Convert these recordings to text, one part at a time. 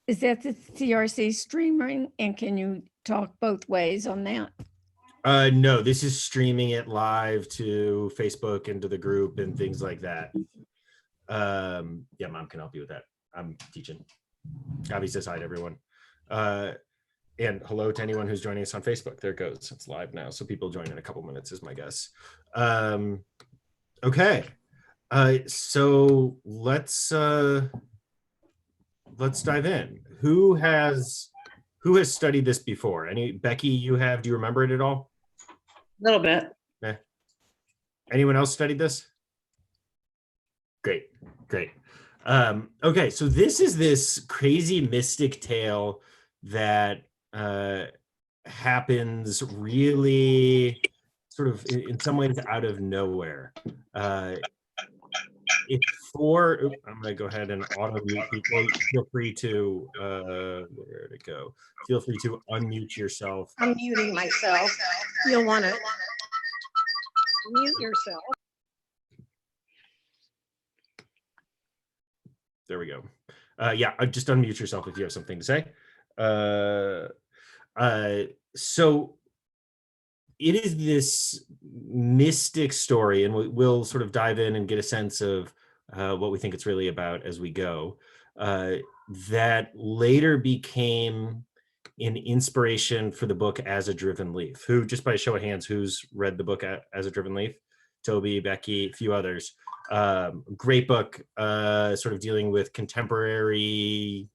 Is that the CRC streaming? And can you talk both ways on that? No, this is streaming it live to Facebook and to the group and things like that. Yeah, Mom can help you with that. I'm teaching. Abby says hi to everyone. And hello to anyone who's joining us on Facebook. There it goes. It's live now. So people join in a couple minutes is my guess. Okay. So let's dive in. Who has studied this before? Becky, you have? Do you remember it at all? A little bit. Yeah. Anyone else studied this? Great. Okay, so this is this crazy mystic tale that happens really sort of in some ways out of nowhere. It's for, I'm going to go ahead and auto mute people. Feel free to, where to go? Feel free to unmute yourself. I'm muting myself. You'll want to mute yourself. There we go. Yeah, just unmute yourself if you have something to say. So it is this mystic story, and we'll sort of dive in and get a sense of what we think it's really about as we go, that later became an inspiration for the book As a Driven Leaf. Who, just by a show of hands, who's read the book As a Driven Leaf? Toby, Becky, a few others. Great book, sort of dealing with contemporary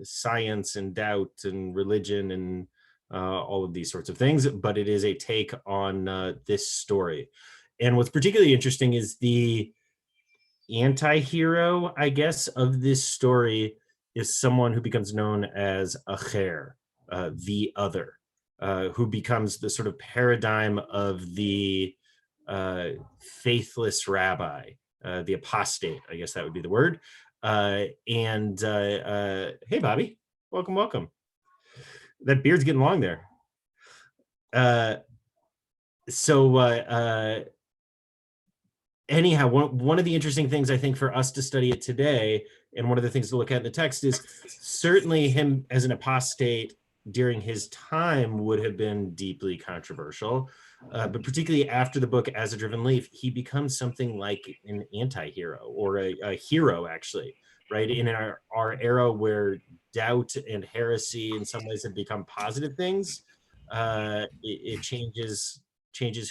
science and doubt and religion and all of these sorts of things, but it is a take on this story. And what's particularly interesting is the anti-hero, I guess, of this story is someone who becomes known as Acher, the other, who becomes the sort of paradigm of the faithless rabbi, the apostate, I guess that would be the word. Hey, Bobby, welcome. That beard's getting long there. Anyhow, one of the interesting things I think for us to study it today, and one of the things to look at in the text, is certainly him as an apostate during his time would have been deeply controversial. But particularly after the book As a Driven Leaf, he becomes something like an anti-hero, or a hero, actually, right? In our era where doubt and heresy in some ways have become positive things, it changes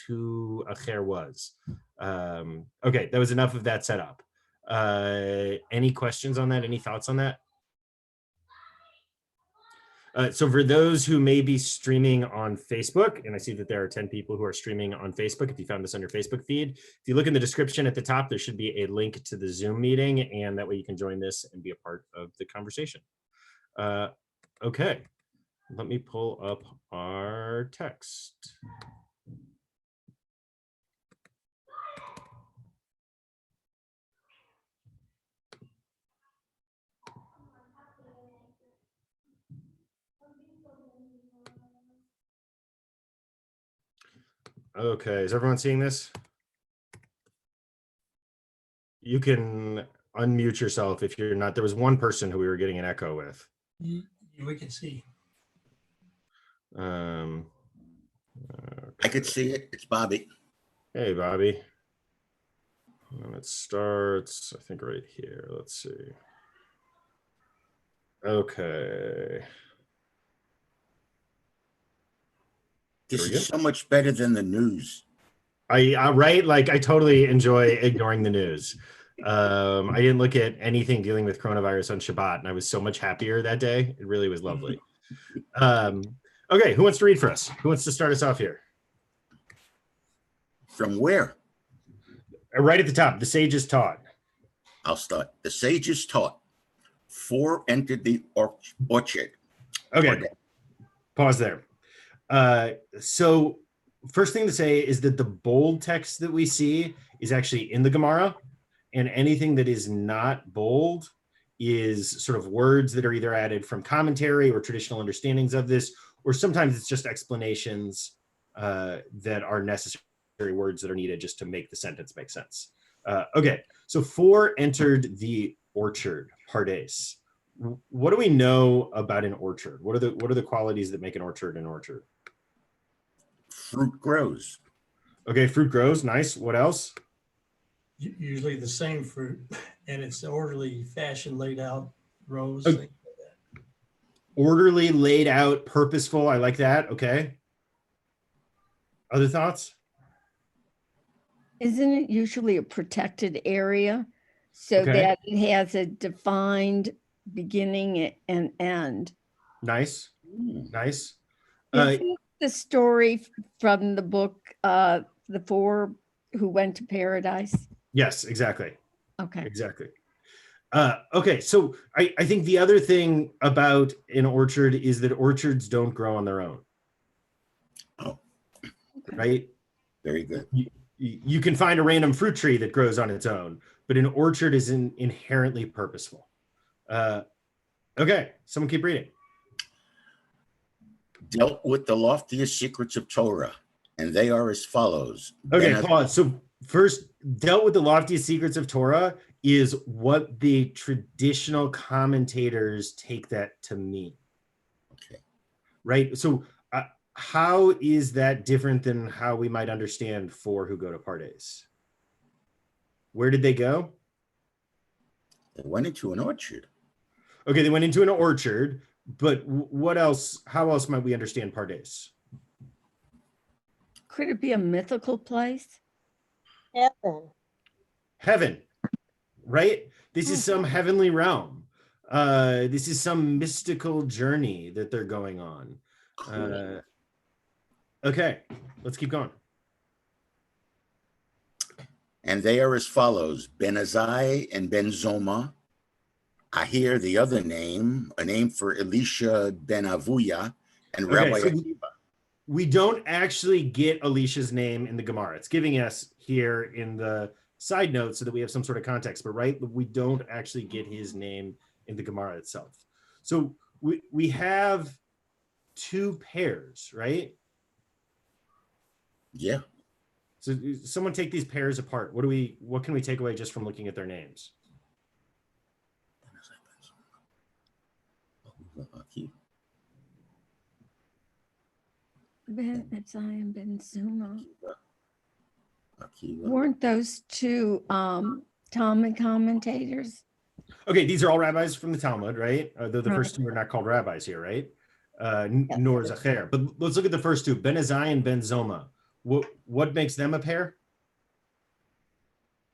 who Acher was. Okay, that was enough of that setup. Any questions on that? Any thoughts on that? So for those who may be streaming on Facebook, and I see that there are 10 people who are streaming on Facebook, if you found this on your Facebook feed, if you look in the description at the top, there should be a link to the Zoom meeting, and that way you can join this and be a part of the conversation. Okay, let me pull up our text. Okay, is everyone seeing this? You can unmute yourself if you're not. There was one person who we were getting an echo with. We can see. Okay. I could see it. It's Bobby. Hey, Bobby. And it starts, I think, right here. Let's see. Okay. This is so much better than the news. Right? Like, I totally enjoy ignoring the news. I didn't look at anything dealing with coronavirus on Shabbat, and I was so much happier that day. It really was lovely. Okay, who wants to read for us? Who wants to start us off here? From where? Right at the top, the sages taught. I'll start. The sages taught. 4 entered the orchard. Okay, pause there. So first thing to say is that the bold text that we see is actually in the Gemara, and anything that is not bold is sort of words that are either added from commentary or traditional understandings of this, or sometimes it's just explanations that are necessary words that are needed just to make the sentence make sense. Okay, so 4 entered the orchard, Pardes. What do we know about an orchard? What are the qualities that make an orchard an orchard? Fruit grows. Okay, fruit grows. Nice. What else? Usually the same fruit, and it's orderly fashion laid out rows. Oh. things like that. Orderly, laid out, purposeful. I like that. Okay. Other thoughts? Isn't it usually a protected area so Okay. that it has a defined beginning and end? Nice. Hmm. Nice. Isn't the story from the book, The Four Who Went to Paradise? Yes, exactly. Okay. Exactly. Okay, so I think the other thing about an orchard is that orchards don't grow on their own, Oh, right? very good. You can find a random fruit tree that grows on its own, but an orchard is inherently purposeful. Okay, someone keep reading. Dealt with the loftiest secrets of Torah, and they are as follows. Okay, Ben- pause. So first, dealt with the loftiest secrets of Torah is what the traditional commentators take that to mean. Okay. Right? So how is that different than how we might understand four who go to Pardes? Where did they go? They went into an orchard. Okay, they went into an orchard, but what else? How else might we understand Pardes? Could it be a mythical place? Heaven. Heaven, right? This is some heavenly realm. This is some mystical journey that they're going on. Cool. Okay, let's keep going. And they are as follows. Ben Azai and Ben Zoma. I hear the other name, a name for Elisha Ben Avuya and Okay, Rabbi so Akiva. we don't actually get Elisha's name in the Gemara. It's giving us here in the side note so that we have some sort of context, but right, we don't actually get his name in the Gemara itself. So we have two pairs, right? Yeah. So someone take these pairs apart. What can we take away just from looking at their names? Ben Metzia and Ben Zuma. Akiva. Weren't those two Talmud commentators? Okay, these are all rabbis from the Talmud, right? Though the Right. first two are not called rabbis here, right? Yes. Nor Zacher. But let's look at the first two, Ben Azai and Ben Zoma. What makes them a pair?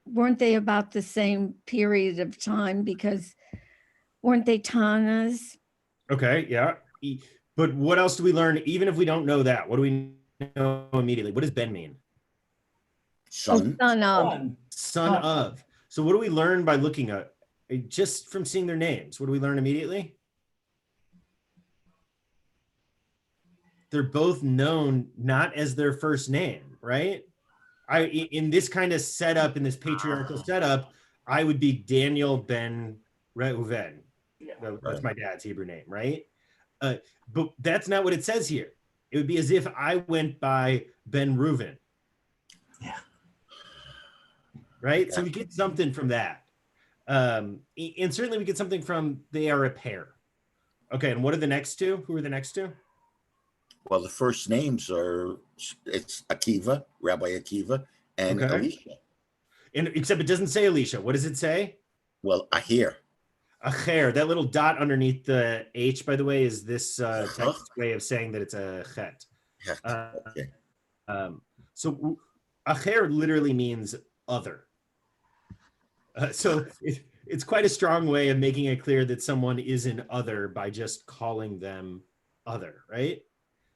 Weren't they about the same period of time? Because weren't they Tanas? Okay, yeah. But what else do we learn? Even if we don't know that, what do we know immediately? What does Ben mean? Son. Son of. Fun. Son of. So what do we learn by looking at, just from seeing their names? What do we learn immediately? They're both known not as their first name, right? In this kind of setup, in this patriarchal setup, I would be Daniel ben Reuven. That's my dad's Hebrew name, right? But that's not what it says here. It would be as if I went by Ben Reuven. Yeah. Right? So we get something from that. And certainly we get something from they are a pair. Okay, and what are the next two? Who are the next two? Well, the first names are, it's Akiva, Rabbi Akiva, and Okay. Elisha. And except it doesn't say Elisha. What does it say? Well, Ahir. Acher. That little dot underneath the H, by the way, is this text way of saying that it's a chet. Okay. So Acher literally means other. So it's quite a strong way of making it clear that someone is an other by just calling them other, right?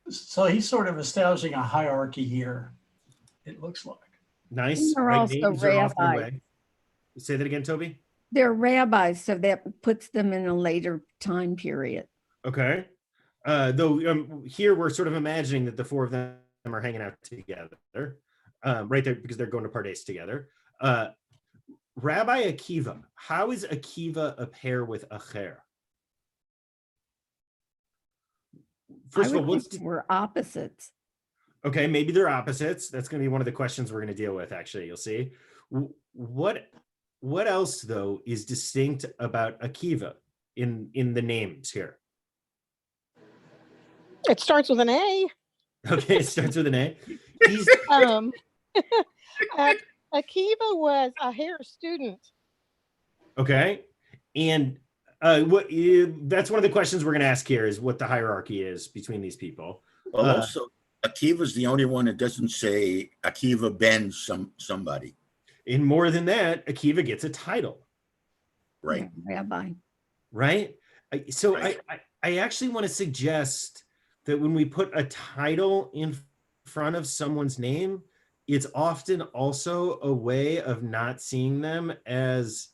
So he's sort of establishing a hierarchy here, it looks like. Nice. They're Right, also names are off their rabbis. way. Say that again, Toby. They're rabbis, so that puts them in a later time period. Okay. Though here we're sort of imagining that the four of them are hanging out together, right there because they're going to Pardes together. Rabbi Akiva, how is Akiva a pair with Acher? First of all, we're opposites. okay, maybe they're opposites. That's going to be one of the questions we're going to deal with, actually. You'll see. What else, though, is distinct about Akiva in the names here? It starts with an A. Okay, it starts with an A. He's Um, Akiva was a hair student. okay, and that's one of the questions we're going to ask here is what the hierarchy is between these people. Well, also, Akiva's the only one that doesn't say Akiva ben somebody. And more than that, Akiva gets a title, Right. Rabbi. right? So Right. I actually want to suggest that when we put a title in front of someone's name, it's often also a way of not seeing them as,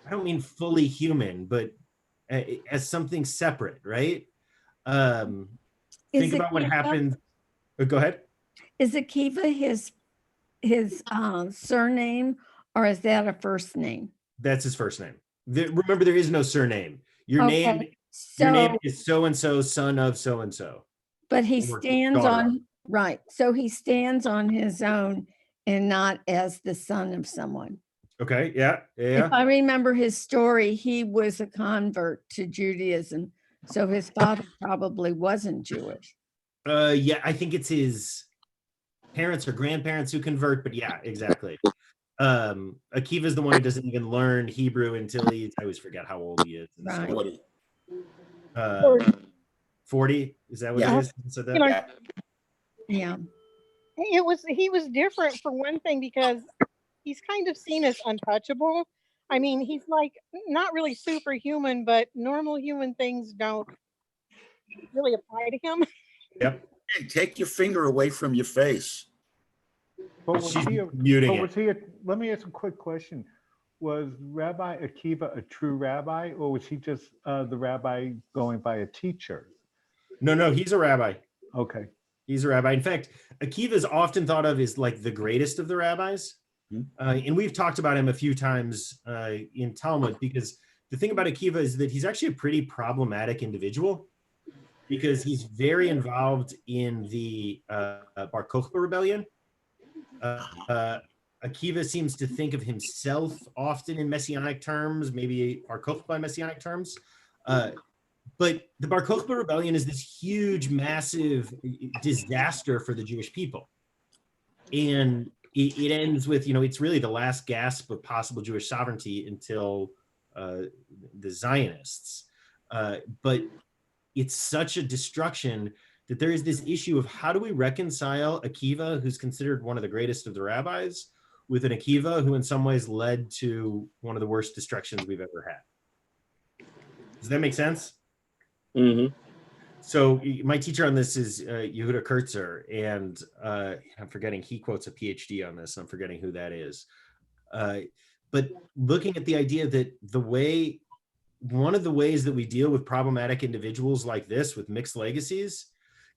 I don't mean fully human, but as something separate, right? Think about what happened. Go ahead. Is Akiva his surname, or is that a first name? That's his first name. Remember, there is no surname. Your Okay, name so, is so and so, son of so and so. but he or stands daughter. on, right, so he stands on his own and not as the son of someone. Okay, yeah. If I remember his story, he was a convert to Judaism, so his father probably wasn't Jewish. Yeah, I think it's his parents or grandparents who convert, but yeah, exactly. Akiva is the one who doesn't even learn Hebrew until I always forget how old he is. Right. 40. 40? Is that what Yeah. it is? So that, You know, Yeah. Yeah, he was different for one thing because he's kind of seen as untouchable. I mean, he's like not really superhuman, but normal human things don't really apply to him. yep. Hey, take your finger away from your face. But was She's he a, muting but it. was he a, let me ask a quick question. Was Rabbi Akiva a true rabbi, or was he just the rabbi going by a teacher? No, he's a rabbi. Okay. He's a rabbi. In fact, Akiva is often thought of as like the greatest of the rabbis. And we've talked about him a few times in Talmud, because the thing about Akiva is that he's actually a pretty problematic individual, because he's very involved in the Bar Kokhba rebellion. Akiva seems to think of himself often in messianic terms, maybe Bar Kokhba messianic terms. But the Bar Kokhba rebellion is this huge, massive disaster for the Jewish people. And it ends with, it's really the last gasp of possible Jewish sovereignty until the Zionists. But it's such a destruction that there is this issue of how do we reconcile Akiva, who's considered one of the greatest of the rabbis, with an Akiva who in some ways led to one of the worst destructions we've ever had. Does that make sense? Mm-hmm. So my teacher on this is Yehuda Kurtzer, and I'm forgetting, he quotes a PhD on this, and I'm forgetting who that is. But looking at the idea that one of the ways that we deal with problematic individuals like this with mixed legacies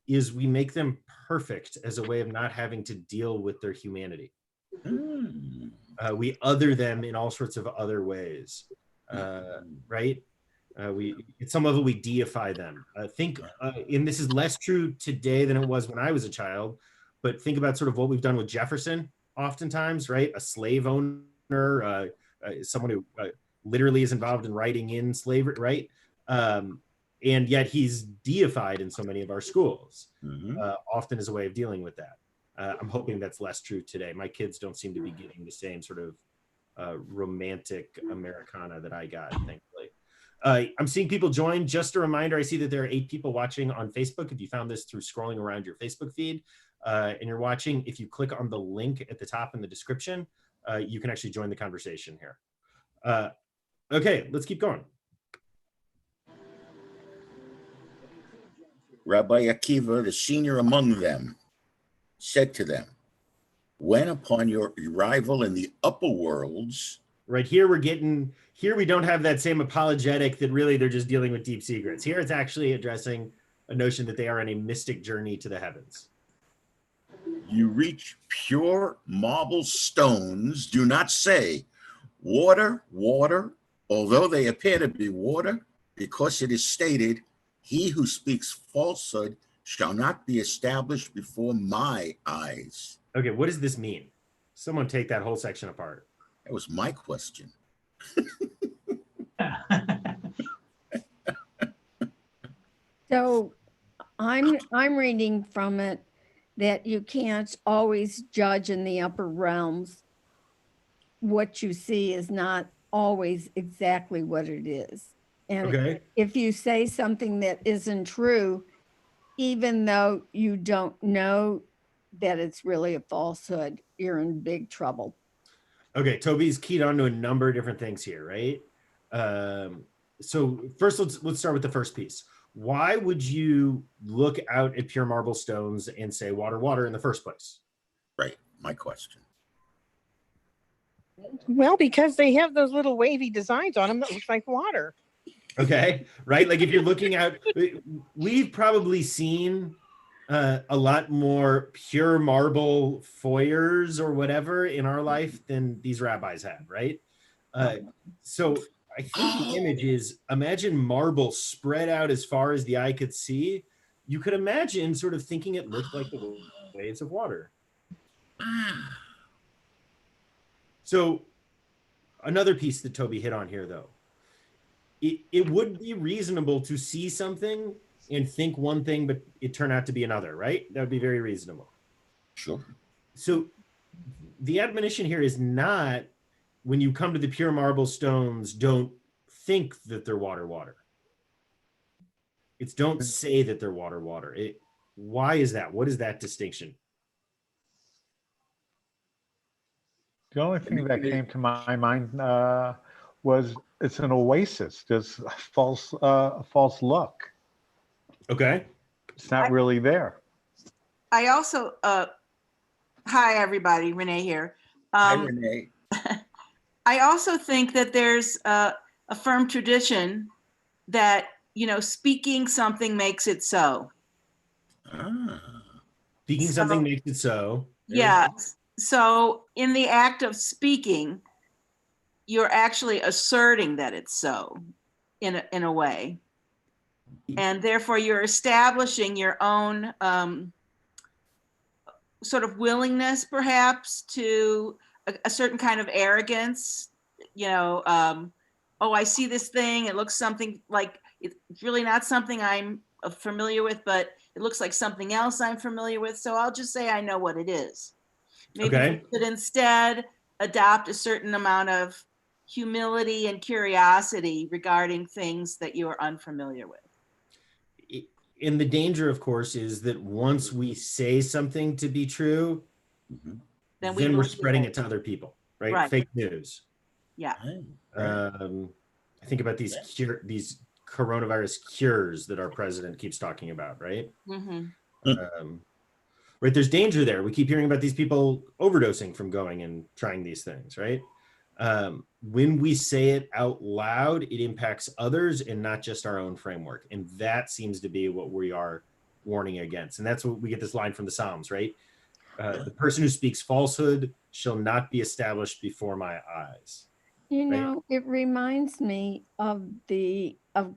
is we make them perfect as a way of not having to deal with their humanity. We other them in all sorts of other ways, right? At some level, we deify them. And this is less true today than it was when I was a child, but think about sort of what we've done with Jefferson oftentimes, right? A slave owner, someone who literally is involved in writing in slavery, right? And yet he's deified in so many of our schools, often as a way of dealing with that. I'm hoping that's less true today. My kids don't seem to be getting the same sort of romantic Americana that I got, thankfully. I'm seeing people join. Just a reminder, I see that there are 8 people watching on Facebook. If you found this through scrolling around your Facebook feed and you're watching, if you click on the link at the top in the description, you can actually join the conversation here. Okay, let's keep going. Rabbi Akiva, the senior among them, said to them, when upon your arrival in the upper worlds. Right here, we don't have that same apologetic that really they're just dealing with deep secrets. Here it's actually addressing a notion that they are on a mystic journey to the heavens. You reach pure marble stones, do not say, water, water, although they appear to be water, because it is stated, he who speaks falsehood shall not be established before my eyes. Okay, what does this mean? Someone take that whole section apart. That was my question. So I'm reading from it that you can't always judge in the upper realms. What you see is not always exactly what it is. And Okay. if you say something that isn't true, even though you don't know that it's really a falsehood, you're in big trouble. Okay, Toby's keyed on to a number of different things here, right? So first, let's start with the first piece. Why would you look out at pure marble stones and say water, water in the first place? Right. My question. Well, because they have those little wavy designs on them that looks like water. Okay, right? Like if you're looking out, we've probably seen a lot more pure marble foyers or whatever in our life than these rabbis had, right? So I think the image is, imagine marble spread out as far as the eye could see. You could imagine sort of thinking it looked like the waves of water. So another piece that Toby hit on here, though, it would be reasonable to see something and think one thing, but it turned out to be another, right? That would be very reasonable. Sure. So the admonition here is not, when you come to the pure marble stones, don't think that they're water, water. It's don't say that they're water, water. Why is that? What is that distinction? The only thing that came to my mind was it's an oasis. There's a false look. Okay. It's not really there. I also, hi, everybody, Renee here. Hi, Renee. I also think that there's a firm tradition that, speaking something makes it so. Ah. Speaking something makes it so. Yeah. So in the act of speaking, you're actually asserting that it's so in a way. And therefore you're establishing your own sort of willingness perhaps to a certain kind of arrogance, oh, I see this thing, it looks something like, it's really not something I'm familiar with, but it looks like something else I'm familiar with. So I'll just say I know what it is. Maybe Okay. you could instead adopt a certain amount of humility and curiosity regarding things that you are unfamiliar with. And the danger, of course, is that once we say something to be true, Mhm. Then then we're believe spreading it. it to other people, right? Right. Fake news. Yeah. Right. I think about these coronavirus cures that our president keeps talking about, right? Mhm. Right, there's danger there. We keep hearing about these people overdosing from going and trying these things, right? When we say it out loud, it impacts others and not just our own framework. And that seems to be what we are warning against. And that's what we get this line from the Psalms, right? The person who speaks falsehood shall not be established before my eyes. It reminds me of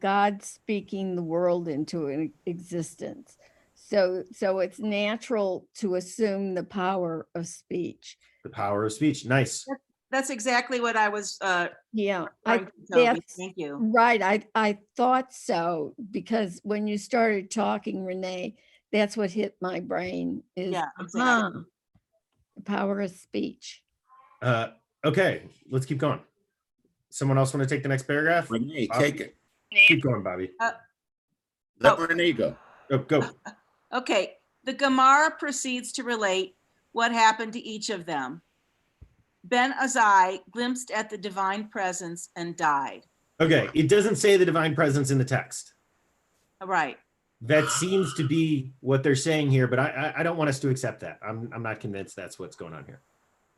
God speaking the world into existence. So it's natural to assume the power of speech. The power of speech. Nice. That's exactly what I was Yeah, referring to, Toby. that's Thank you. right. I thought so, because when you started talking, Renee, that's what hit my brain is Yeah, exactly. the power of speech. Okay, let's keep going. Someone else want to take the next paragraph? Renee, Bobby? take it. Keep going, Bobby. Let Renee go. Oh, go. Okay, the Gemara proceeds to relate what happened to each of them. Ben Azai glimpsed at the divine presence and died. Okay, it doesn't say the divine presence in the text. Right. That seems to be what they're saying here, but I don't want us to accept that. I'm not convinced that's what's going on here.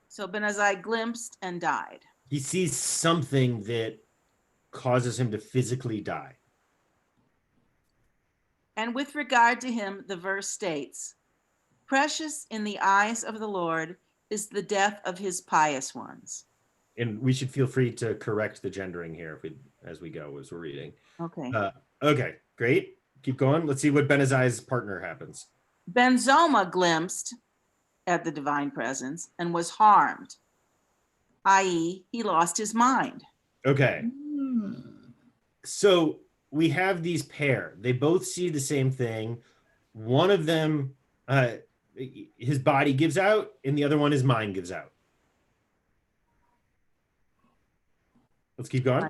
So Ben Azai glimpsed and died. He sees something that causes him to physically die. And with regard to him, the verse states, precious in the eyes of the Lord is the death of his pious ones. And we should feel free to correct the gendering here as we go, as we're reading. Okay. Okay, great. Keep going. Let's see what Ben Azai's partner happens. Benzoma glimpsed at the divine presence and was harmed, i.e., he lost his mind. Okay. So we have these pair. They both see the same thing. One of them, his body gives out, and the other one, his mind gives out. Let's keep going.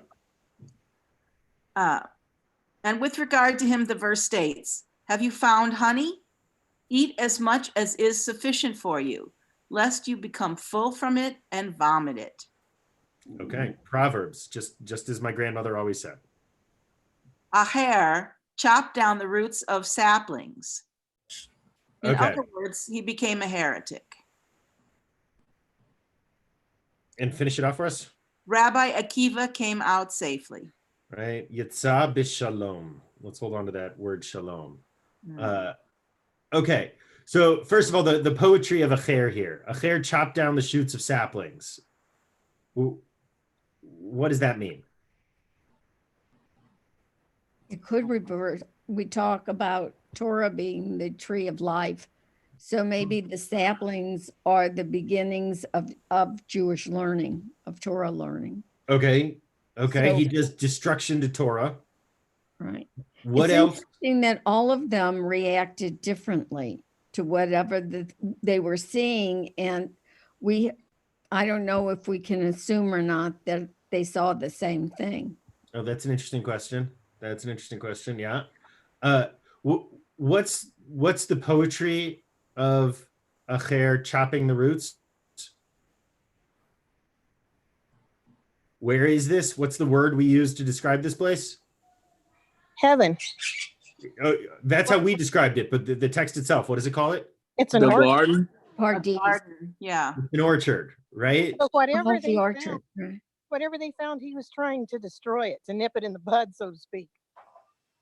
And with regard to him, the verse states, have you found honey? Eat as much as is sufficient for you, lest you become full from it and vomit it. Okay, Proverbs, just as my grandmother always said. Aher chopped down the roots of saplings. In Okay. other words, he became a heretic. And finish it off for us. Rabbi Akiva came out safely. Right, Yitzah b'shalom. Let's hold on to that word shalom. Okay, so first of all, the poetry of Acher here. Acher chopped down the shoots of saplings. What does that mean? It could reverse. We talk about Torah being the tree of life. So maybe the saplings are the beginnings of Jewish learning, of Torah learning. Okay, So- he does destruction to Torah. Right. What It's else? interesting that all of them reacted differently to whatever they were seeing. And I don't know if we can assume or not that they saw the same thing. Oh, that's an interesting question. That's an interesting question. Yeah. What's the poetry of Acher chopping the roots? Where is this? What's the word we use to describe this place? Heaven. That's how we described it, but the text itself, what does it call it? It's an The orchard. garden. Pardes, Garden, yeah. An orchard, right? So whatever of they the found, orchard. Right. whatever they found, he was trying to destroy it, to nip it in the bud, so to speak.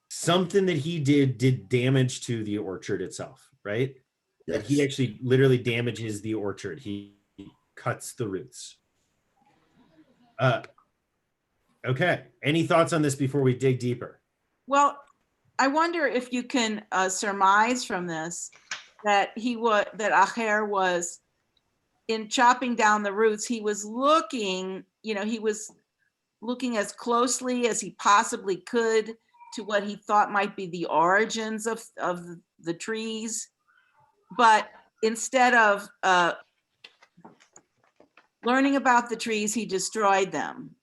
Something that he did damage to the orchard itself, right? That he Yes. actually literally damages the orchard. He cuts the roots. Okay. Any thoughts on this before we dig deeper? Well, I wonder if you can surmise from this that Acher was, in chopping down the roots, he was looking as closely as he possibly could to what he thought might be the origins of the trees. But instead of learning about the trees, he destroyed them.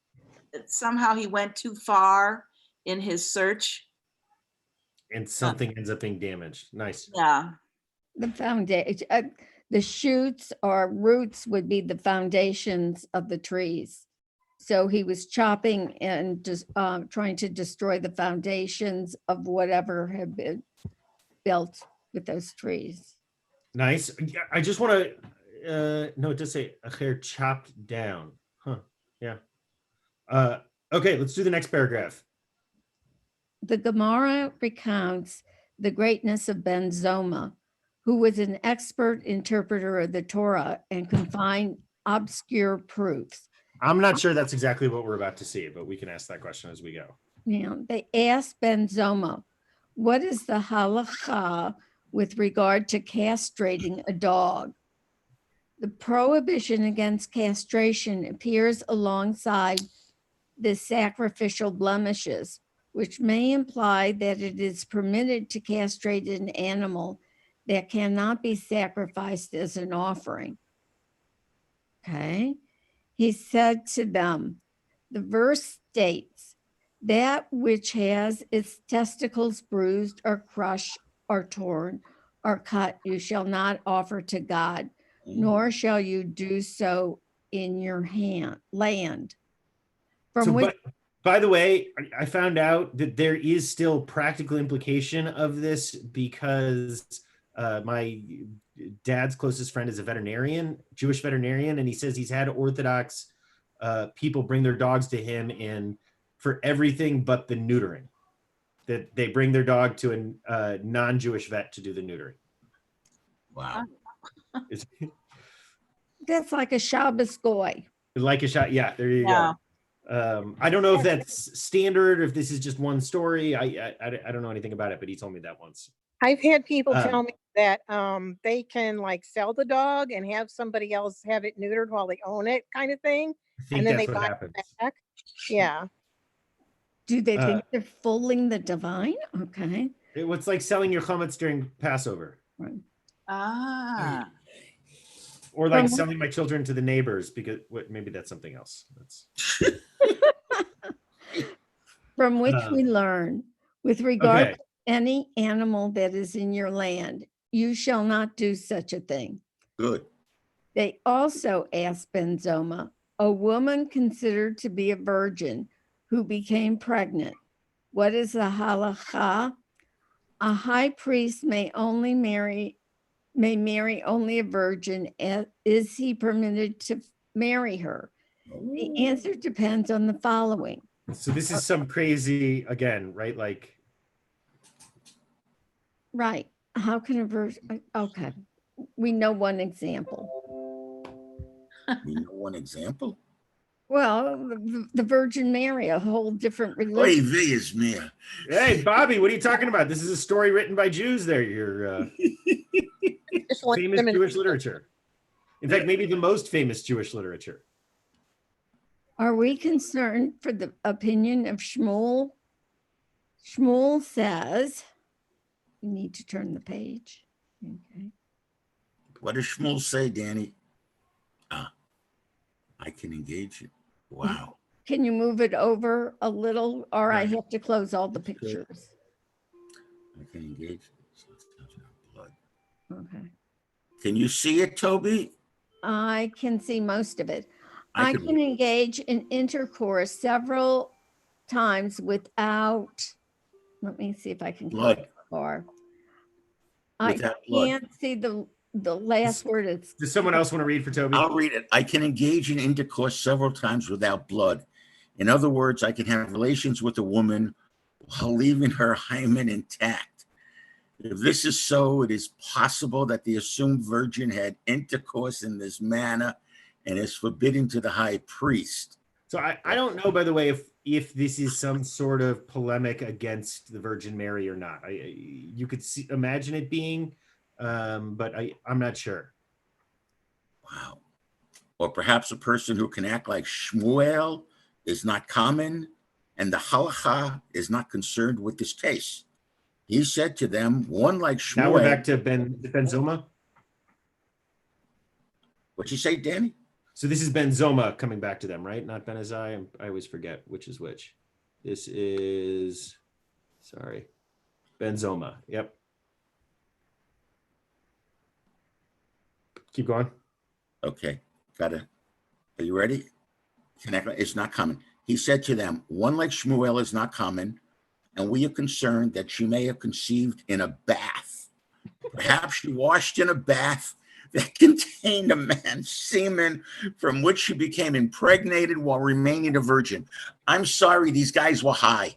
Somehow he went too far in his search. And something ends up being damaged. Nice. Yeah. The foundation, the shoots or roots would be the foundations of the trees. So he was chopping and just trying to destroy the foundations of whatever had been built with those trees. Nice. Yeah, I just want to, no, it does say Acher chopped down. Huh. Yeah. Okay, let's do the next paragraph. The Gemara recounts the greatness of Ben Zoma, who was an expert interpreter of the Torah and could find obscure proofs. I'm not sure that's exactly what we're about to see, but we can ask that question as we go. Now, they asked Ben Zoma, what is the halacha with regard to castrating a dog? The prohibition against castration appears alongside the sacrificial blemishes, which may imply that it is permitted to castrate an animal that cannot be sacrificed as an offering. Okay. He said to them, the verse states, that which has its testicles bruised or crushed or torn or cut, you shall not offer to God, nor shall you do so in your land. From So, which, by the way, I found out that there is still practical implication of this because my dad's closest friend is a veterinarian, Jewish veterinarian, and he says he's had Orthodox people bring their dogs to him for everything but the neutering. That they bring their dog to a non-Jewish vet to do the neutering. Wow. It's that's like a Shabbos goy. like a shot. Yeah, there you Yeah. go. I don't know if that's standard or if this is just one story. I don't know anything about it, but he told me that once. I've had people tell me that they can like sell the dog and have somebody else have it neutered while they own it, kind of thing. I think And then that's they what buy happens. it back. Yeah. Do they think they're fooling the divine? Okay. It's like selling your chametz during Passover, Ah, or like From- selling my children to the neighbors because maybe that's something else. That's From which we learn, with regard okay. to any animal that is in your land, you shall not do such a thing. Good. They also asked Benzoma, a woman considered to be a virgin who became pregnant, what is the halacha? A high priest may marry only a virgin. Is he permitted to marry her? The answer depends on the following. So this is some crazy again, right? Like, Right. How can a virgin? Okay. We know one example. We know one example. Well, the Virgin Mary, a whole different Oy religion. vey is mere. hey, Bobby, what are you talking about? This is a story written by Jews. There, your Just want famous them in- Jewish literature. In fact, maybe the most famous Jewish literature. Are we concerned for the opinion of Shmuel? Shmuel says, we need to turn the page. Okay. What does Shmuel say, Danny? I can engage it. Wow. Can you move it over a little, or I Right. have to close all the pictures? I can engage it. Blood. Okay. Can you see it, Toby? I can see most of it. I can can engage in intercourse several times without, let me see if I can Blood. click far. I Without blood. can't see the last word. It's Does someone else want to read for Toby? I'll read it. I can engage in intercourse several times without blood. In other words, I can have relations with a woman while leaving her hymen intact. If this is so, it is possible that the assumed virgin had intercourse in this manner and is forbidden to the high priest. So I don't know, by the way, if this is some sort of polemic against the Virgin Mary or not. You could imagine it being, but I'm not sure. Wow. Or perhaps a person who can act like Shmuel is not common, and the halacha is not concerned with this case. He said to them, one like Shmuel. Now we're back to Benzoma. What'd you say, Danny? So this is Benzoma coming back to them, right? Not Ben Azai. I always forget which is which. This is, sorry, Benzoma. Yep. Keep going. Okay, got it. Are you ready? It's not common. He said to them, one like Shmuel is not common, and we are concerned that she may have conceived in a bath. Perhaps she washed in a bath that contained a man's semen from which she became impregnated while remaining a virgin. I'm sorry, these guys were high.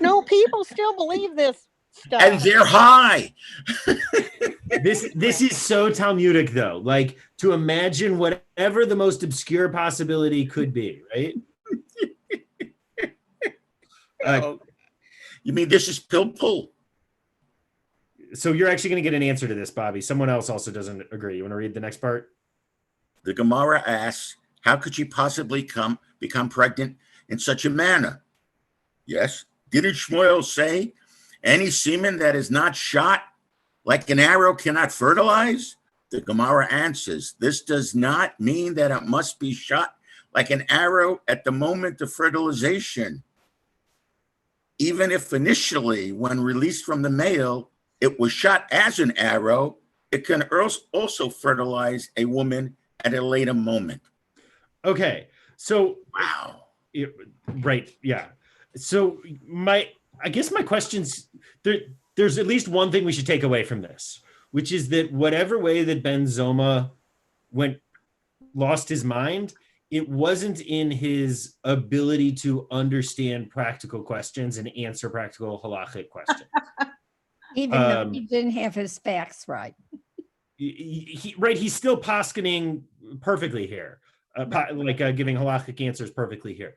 No, people still believe this stuff. And they're high. This is so Talmudic, though. Like, to imagine whatever the most obscure possibility could be, right? You mean this is pill pull? So you're actually going to get an answer to this, Bobby. Someone else also doesn't agree. You want to read the next part? The Gemara asks, how could she possibly become pregnant in such a manner? Yes. Didn't Shmuel say any semen that is not shot like an arrow cannot fertilize? The Gemara answers, this does not mean that it must be shot like an arrow at the moment of fertilization. Even if initially, when released from the male, it was shot as an arrow, it can also fertilize a woman at a later moment. Okay. So, wow. Right. Yeah. So I guess my question's there's at least one thing we should take away from this, which is that whatever way that Benzoma lost his mind, it wasn't in his ability to understand practical questions and answer practical halachic questions. Even though he didn't have his facts right. He's still poskening perfectly here, giving halachic answers perfectly here.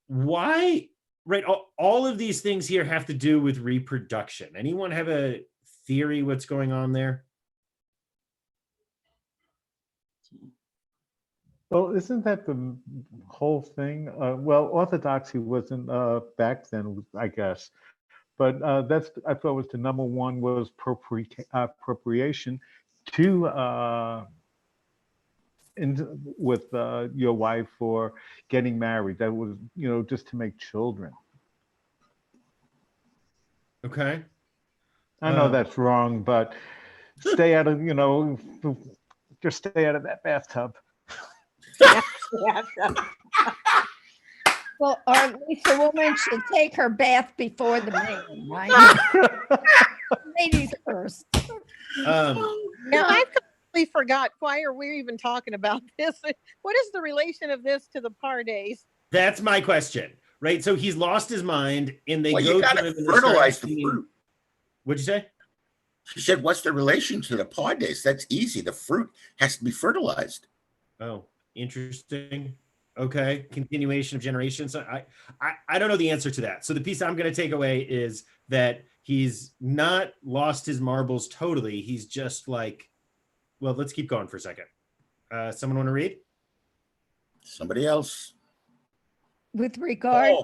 Why, right? All of these things here have to do with reproduction. Anyone have a theory what's going on there? Well, isn't that the whole thing? Well, Orthodoxy wasn't back then, I guess. But that's, I thought, was the number one was appropriation to with your wife or getting married. That was, just to make children. Okay. I know Um, that's wrong, but stay out of, just stay out of that bathtub. Yeah. Well, or at least a woman should take her bath before the man, right? Ladies first. Now, I've completely forgot. Why are we even talking about this? What is the relation of this to the Pardes? That's my question, right? So he's lost his mind, and they Well, go you to gotta him and they start fertilize the asking him- fruit. What'd you say? She said, what's the relation to the Pardes? That's easy. The fruit has to be fertilized. Oh, interesting. Okay, continuation of generations. I don't know the answer to that. So the piece I'm going to take away is that he's not lost his marbles totally. He's just like, well, let's keep going for a second. Someone want to read? Somebody else. With regard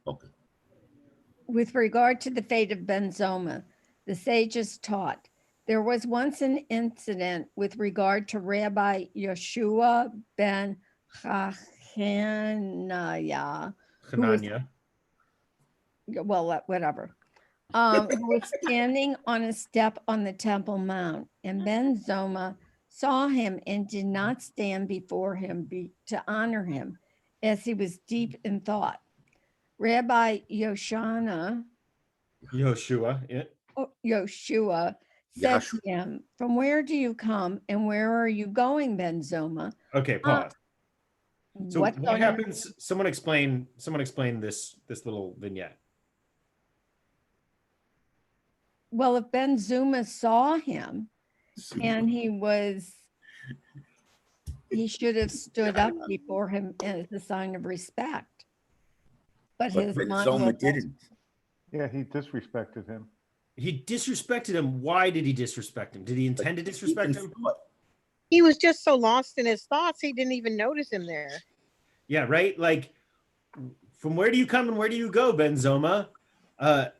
Okay. With regard to the fate of Ben Zoma, the sages taught there was once an incident with regard to Rabbi Yeshua ben Hananiah, who was, Hananya. well, whatever, who was standing on a step on the Temple Mount, and Ben Zoma saw him and did not stand before him to honor him, as he was deep in thought. Rabbi Yoshua said to him, "From where do you come and where are you going, Ben Zoma?" Okay, pause. So What's what on your- happens? Someone explain this little vignette. Well, if Ben Zoma saw him and he should have stood up before him as a sign of respect. But But his Ben mind Zoma was didn't. Yeah, he disrespected him. He disrespected him. Why did he disrespect him? Did he intend to disrespect him? He was just so lost in his thoughts, he didn't even notice him there. Yeah, right. Like, from where do you come and where do you go, Ben Zoma?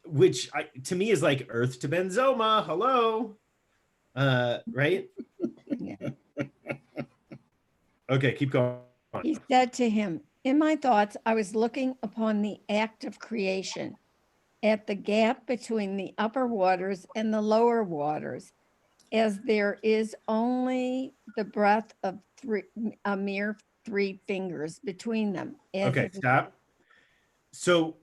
Which to me is like Earth to Ben Zoma. Hello, right? Yeah. Okay, keep going. He said to him, "In my thoughts, I was looking upon the act of creation, at the gap between the upper waters and the lower waters, as there is only the breadth of a mere 3 fingers between them." Okay, stop. So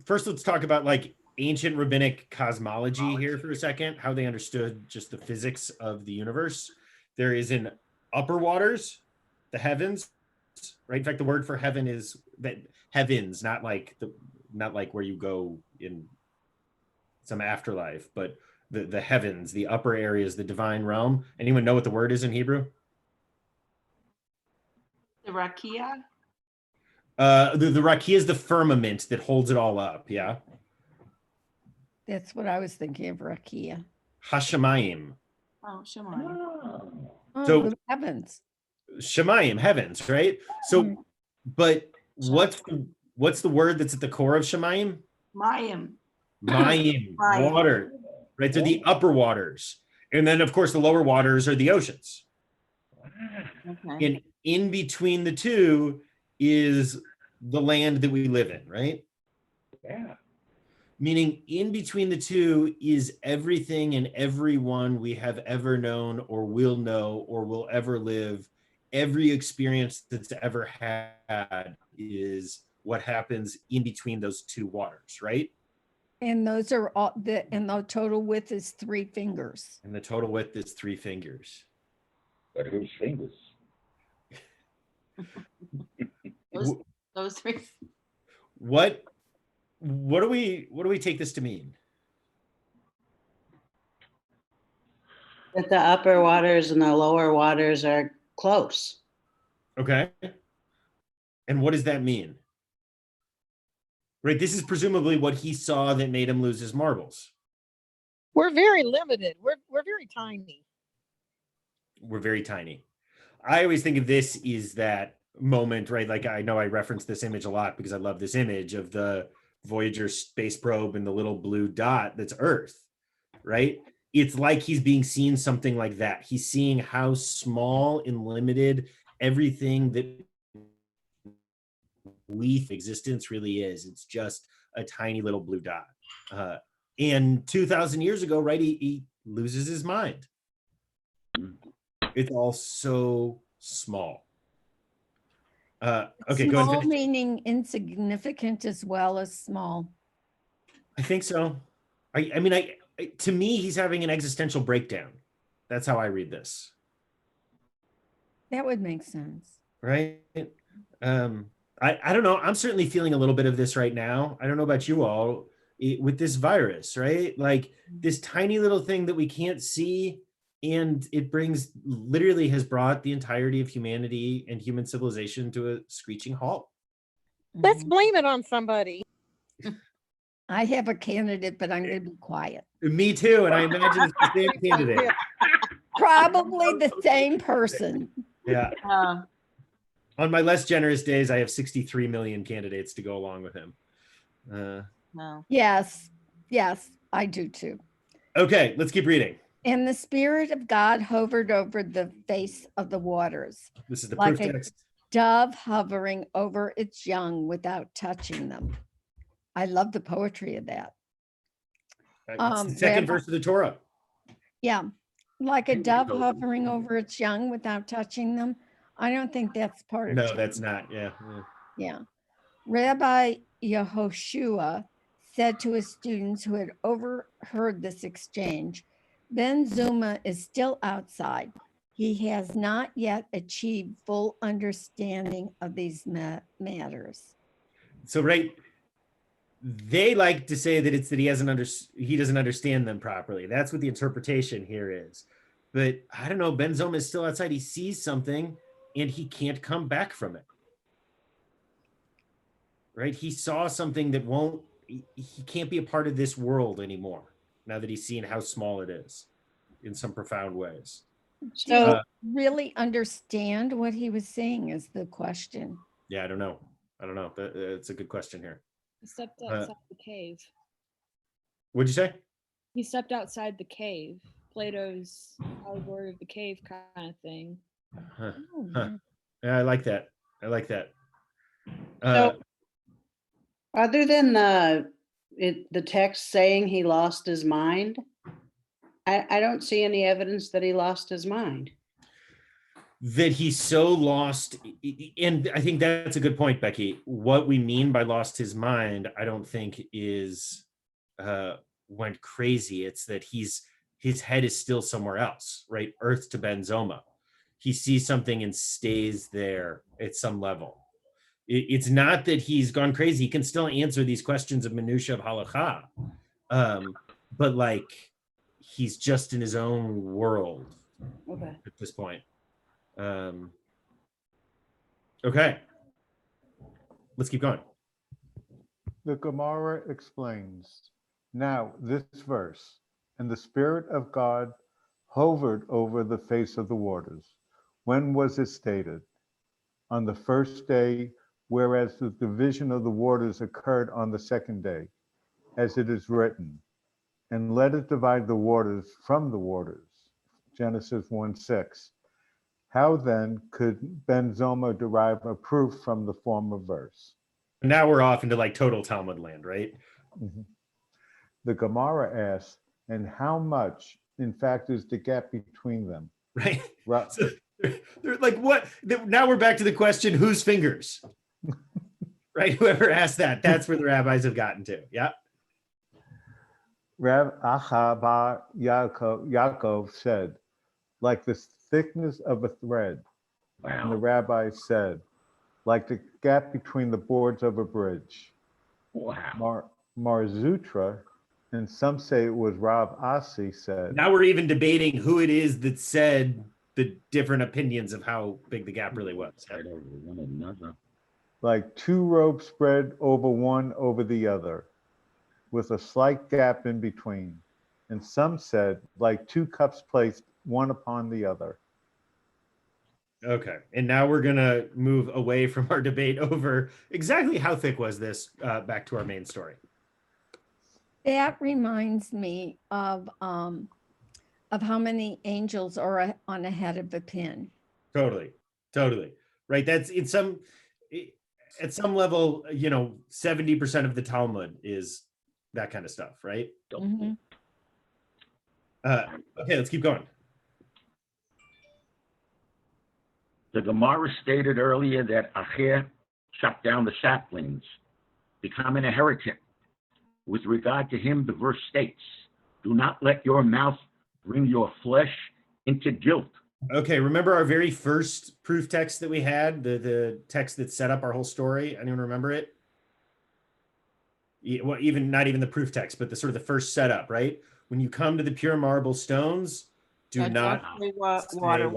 first, let's talk about like ancient rabbinic cosmology here for a second, how they understood just the physics of the universe. There is an upper waters, the heavens, right? In fact, the word for heaven is that heavens, not like where you go in some afterlife, but the heavens, the upper areas, the divine realm. Anyone know what the word is in Hebrew? The Rakia? The rakia is the firmament that holds it all up. Yeah. That's what I was thinking of, Rakia. Hashemayim. Oh, Shemai. Oh, So- the heavens. Shemayim, heavens, right? So, but what's the word that's at the core of Shemayim? Mayim. Mayim, Mayim. water, right? They're the upper waters. And then, of course, the lower waters are the oceans. Okay. And in between the two is the land that we live in, right? Yeah. Meaning in between the two is everything and everyone we have ever known or will know or will ever live. Every experience that's ever had is what happens in between those two waters, right? And those are all and the total width is 3 fingers. And the total width is 3 fingers. But whose fingers? Those 3. What do we take this to mean? That the upper waters and the lower waters are close. Okay. And what does that mean? Right. This is presumably what he saw that made him lose his marbles. We're very limited. We're very tiny. We're very tiny. I always think of this is that moment, right? Like I know I reference this image a lot because I love this image of the Voyager space probe and the little blue dot that's Earth, right? It's like he's being seen something like that. He's seeing how small and limited everything that we existence really is. It's just a tiny little blue dot. And 2,000 years ago, right, he loses his mind. It's all so small. Okay, go ahead. Small Finish. meaning insignificant as well as small. I think so. I mean, to me, he's having an existential breakdown. That's how I read this. That would make sense. Right? I don't know. I'm certainly feeling a little bit of this right now. I don't know about you all with this virus, right? Like this tiny little thing that we can't see, and it literally has brought the entirety of humanity and human civilization to a screeching halt. Let's Mhm. blame it on somebody. I have a candidate, but I'm going to be quiet. Me too, and I imagine it's the same candidate. Probably the same person. Yeah. Uh, On my less generous days, I have 63 million candidates to go along with him. no. Yes, I do too. Okay, let's keep reading. And the Spirit of God hovered over the face of the waters, This is the like proof a text. dove hovering over its young without touching them. I love the poetry of that. It's the second Rabbi- verse of the Torah. Yeah, like a dove hovering over its young without touching them. I don't think that's part of No, Talmud. that's not. Yeah. Yeah. Rabbi Yehoshua said to his students who had overheard this exchange, Ben Zuma is still outside. He has not yet achieved full understanding of these matters. So, right, they like to say that it's that he doesn't understand them properly. That's what the interpretation here is. But I don't know. Ben Zoma is still outside. He sees something and he can't come back from it. Right? He saw something that he can't be a part of this world anymore now that he's seen how small it is in some profound ways. So Really understand what he was saying is the question. Yeah, I don't know. It's a good question here. He stepped outside the cave. What'd you say? He stepped outside the cave. Plato's allegory of the cave kind of thing. Huh. Oh, Huh. Yeah, I like that. So other than the text saying he lost his mind, I don't see any evidence that he lost his mind. That he's so lost, and I think that's a good point, Becky. What we mean by lost his mind, I don't think is went crazy. It's that his head is still somewhere else, right? Earth to Ben Zoma. He sees something and stays there at some level. It's not that he's gone crazy. He can still answer these questions of minutia of halakha, but like he's just in his own world at this point. Okay, let's keep going. The Gemara explains, now this verse, and the Spirit of God hovered over the face of the waters. When was it stated? On the first day, whereas the division of the waters occurred on the second day, as it is written, and let it divide the waters from the waters. Genesis 1:6. How then could Ben Zoma derive a proof from the former verse? Now we're off into like total Talmud land, right? Mm-hmm. The Gemara asks, and how much, in fact, is the gap between them? Right. So they're like, what? Now we're back to the question, whose fingers? Right? Whoever asked that, that's where the rabbis have gotten to. Yeah. Rav Acha bar Yaakov said, like the thickness of a thread. Wow. And the rabbi said, like the gap between the boards of a bridge. Wow. Mar Zutra, and some say it was Rav Asi, said. Now we're even debating who it is that said the different opinions of how big the gap really was. Like two robes spread one over the other, with a slight gap in between. And some said, like two cups placed one upon the other. Okay, and now we're gonna move away from our debate over exactly how thick was this, back to our main story. That reminds me of how many angels are on a head of a pin. Totally, totally. Right. That's at some level, 70% of the Talmud is that kind of stuff, right? Mhm. Okay, let's keep going. The Gemara stated earlier that Acher chopped down the saplings, becoming a heretic. With regard to him, the verse states, do not let your mouth bring your flesh into guilt. Okay, remember our very first proof text that we had, the text that set up our whole story? Anyone remember it? Well, even not even the proof text, but the sort of the first setup, right? When you come to the pure marble stones, do not say water.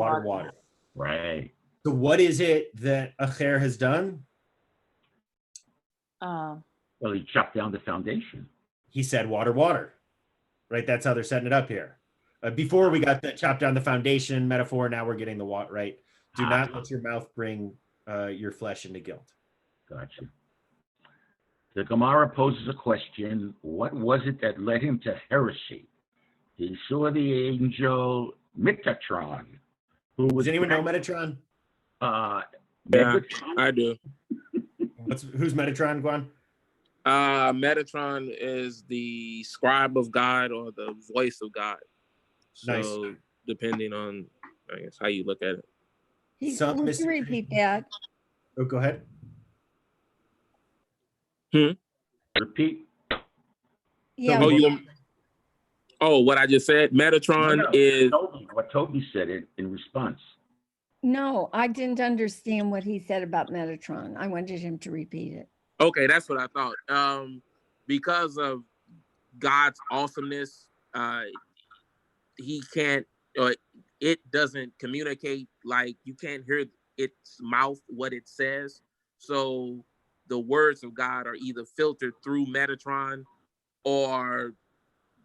Right. So what is it that Acher has done? Well, he chopped down the foundation. He said water, right? That's how they're setting it up here. Before we got the chop down the foundation metaphor, now we're getting the water, right? Do not let your mouth bring your flesh into guilt. Gotcha. The Gemara poses a question. What was it that led him to heresy? He saw the angel Metatron, who was... Does anyone know Metatron? Yeah, Metatron? I do. Who's Metatron, Guan? Metatron is the scribe of God or the voice of God. So Nice. depending on, I guess, how you look at it. Would you repeat that? Oh, go ahead. Repeat. Yeah. What I just said? Metatron is... What Toby said in response. No, I didn't understand what he said about Metatron. I wanted him to repeat it. Okay, that's what I thought. Because of God's awesomeness, he can't, or it doesn't communicate, like you can't hear its mouth, what it says. So the words of God are either filtered through Metatron, or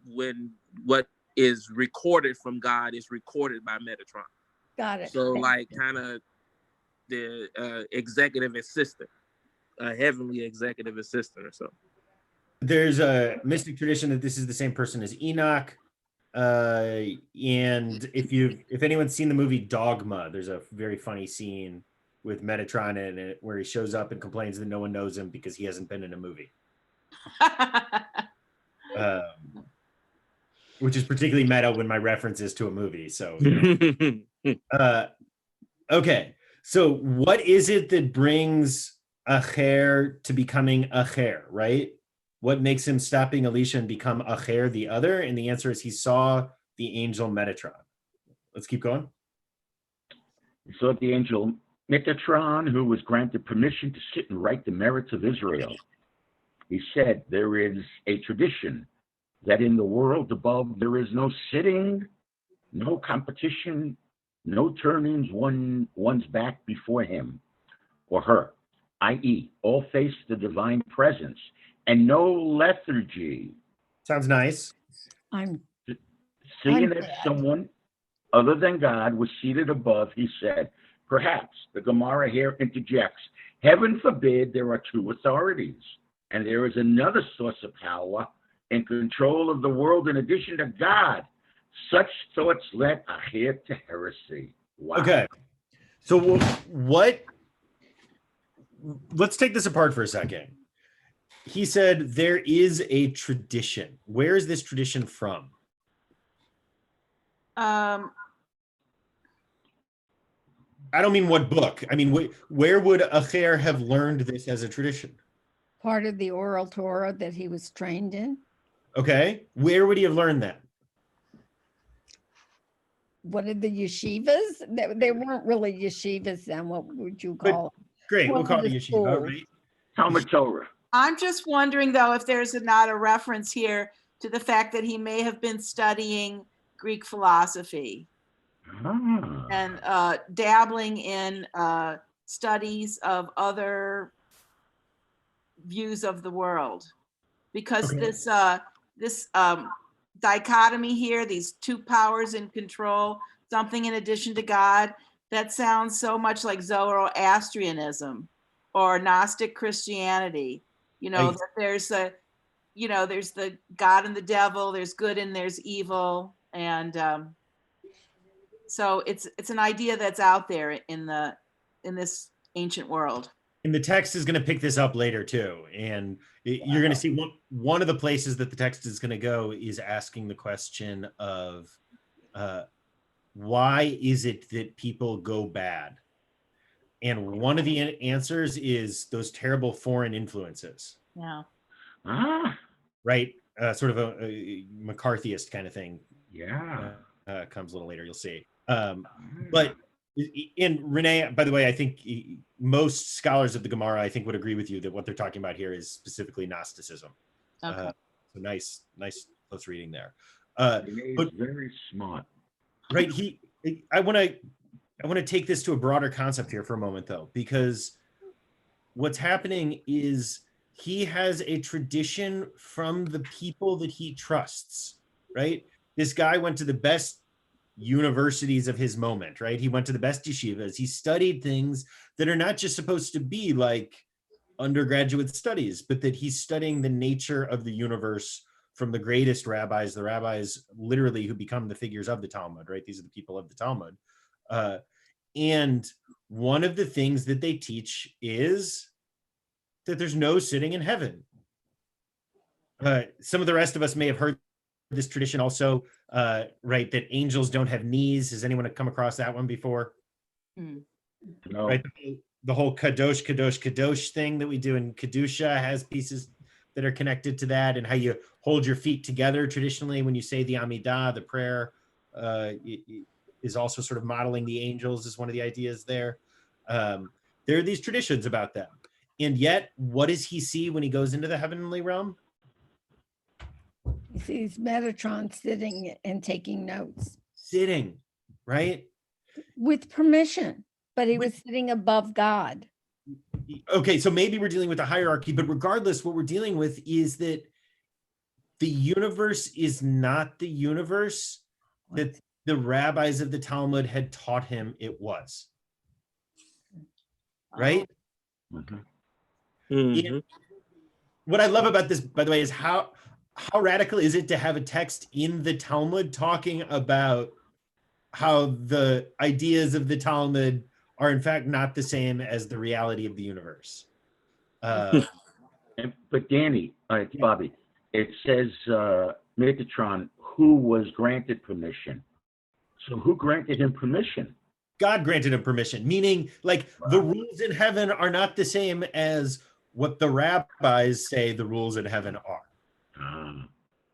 when what is recorded from God is recorded by Metatron. Got it. So like kind of the executive assistant, a heavenly executive assistant or so. There's a mystic tradition that this is the same person as Enoch. And if anyone's seen the movie Dogma, there's a very funny scene with Metatron in it where he shows up and complains that no one knows him because he hasn't been in a movie. Which is particularly meta when my reference is to a movie. So, okay. So what is it that brings Acher to becoming Acher, right? What makes him stop being Alicia and become Acher the other? And the answer is he saw the angel Metatron. Let's keep going. He saw the angel Metatron, who was granted permission to sit and write the merits of Israel. He said, there is a tradition that in the world above there is no sitting, no competition, no turning one's back before him or her, i.e., all face the divine presence, and no lethargy. Sounds nice. Seeing that someone other than God was seated above, he said, perhaps the Gemara here interjects, heaven forbid there are two authorities, and there is another source of power and control of the world in addition to God. Such thoughts led Acher to heresy. Wow. Okay. So let's take this apart for a second. He said there is a tradition. Where is this tradition from? I don't mean what book. I mean, where would Acher have learned this as a tradition? Part of the oral Torah that he was trained in. Okay. Where would he have learned that? What are the yeshivas? They weren't really yeshivas then. What would you call them? Great. We'll call it the yeshiva, schools? right? Talmud Torah. I'm just wondering though, if there's not a reference here to the fact that he may have been studying Greek philosophy and dabbling in studies of other views of the world, because this dichotomy here, these two powers in control, something in addition to God, that sounds so much like Zoroastrianism or Gnostic Christianity. You know, Right. that there's a, you know, there's the God and the devil, there's good and there's evil. And so it's an idea that's out there in this ancient world. And the text is going to pick this up later too. And you're going to see one of the places that the text is going to go is asking the question of why is it that people go bad? And one of the answers is those terrible foreign influences. Yeah. Ah, Right? Sort of a McCarthyist kind of thing. yeah. Comes a little later, you'll see. But and Renee, by the way, I think most scholars of the Gemara, I think, would agree with you that what they're talking about here is specifically Gnosticism. Okay. So nice close reading there. Renee's very smart. Right. I want to take this to a broader concept here for a moment, though, because what's happening is he has a tradition from the people that he trusts, right? This guy went to the best universities of his moment, right? He went to the best yeshivas. He studied things that are not just supposed to be like undergraduate studies, but that he's studying the nature of the universe from the greatest rabbis, the rabbis literally who become the figures of the Talmud, right? These are the people of the Talmud. And one of the things that they teach is that there's no sitting in heaven. Some of the rest of us may have heard this tradition also, right? That angels don't have knees. Has anyone come across that one before? No. Right? The whole kadosh, kadosh, kadosh thing that we do in Kedusha has pieces that are connected to that, and how you hold your feet together traditionally when you say the Amidah, the prayer, is also sort of modeling the angels is one of the ideas there. There are these traditions about them. And yet, what does he see when he goes into the heavenly realm? He sees Metatron sitting and taking notes Sitting, right? with permission, but he was sitting above God. Okay, so maybe we're dealing with a hierarchy, but regardless, what we're dealing with is that the universe is not the universe that the rabbis of the Talmud had taught him it was. Right? Mhm. Mhm. What I love about this, by the way, is how radical is it to have a text in the Talmud talking about how the ideas of the Talmud are in fact not the same as the reality of the universe. But Danny, Bobby, it says Metatron, who was granted permission. So who granted him permission? God granted him permission, meaning like the rules in heaven are not the same as what the rabbis say the rules in heaven are.